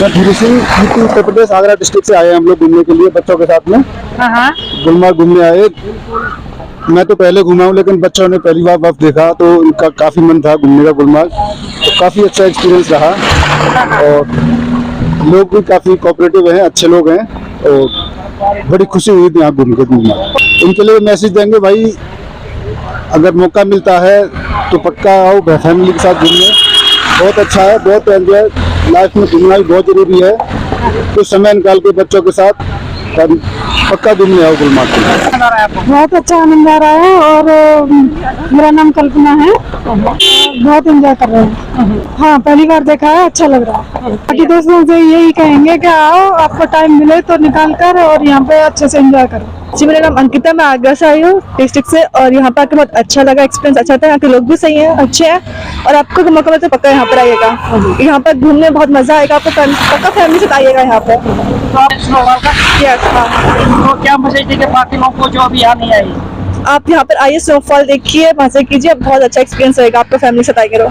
मैं Dhiru Singh, UP Uttar Pradesh Agra district से आए हैं हम लोग घूमने के लिए बच्चों के साथ में। गुलमार्ग घूमने आए। मैं तो पहले घूमा हूँ लेकिन बच्चों ने पहली बार वक्त देखा तो उनका काफ़ी मन था घूमने का गुलमार्ग, तो काफ़ी अच्छा एक्सपीरियंस रहा और लोग भी काफ़ी कोऑपरेटिव हैं, अच्छे लोग हैं और बड़ी खुशी हुई थी यहाँ घूम के गुलमार्ग। इनके लिए मैसेज देंगे भाई, अगर मौका मिलता है तो पक्का आओ फैमिली के साथ घूमने, बहुत अच्छा है, बहुत एंजॉय। लाइफ में घूमना भी बहुत जरूरी है, कुछ समय निकाल के बच्चों के साथ पक्का घूमने आओ गुलमार्ग। बहुत अच्छा आनंद आ रहा है और मेरा नाम कल्पना है, बहुत एंजॉय कर रहे हैं। हाँ, पहली बार देखा है, अच्छा लग रहा है। बाकी दोस्तों से यही कहेंगे कि आओ, आपको टाइम मिले तो निकाल कर और यहाँ पे अच्छे से एंजॉय करो। जी, मेरा नाम अंकिता, मैं आगरा से आई हूँ डिस्ट्रिक्ट से, और यहाँ पर आकर बहुत अच्छा लगा, एक्सपीरियंस अच्छा था। यहाँ के लोग भी सही हैं, अच्छे हैं, और आपको मौका मिले तो पक्का यहाँ पर आइएगा। यहाँ पर घूमने में बहुत मजा आएगा, आपको पक्का फैमिली से आइएगा यहाँ पर। तो क्या मैसेज देंगे बाकी लोगों को जो अभी यहाँ नहीं आई? आप यहाँ पर आइए, स्नोफॉल देखिए, मजे कीजिए, बहुत अच्छा एक्सपीरियंस रहेगा आपका फैमिली से आइए।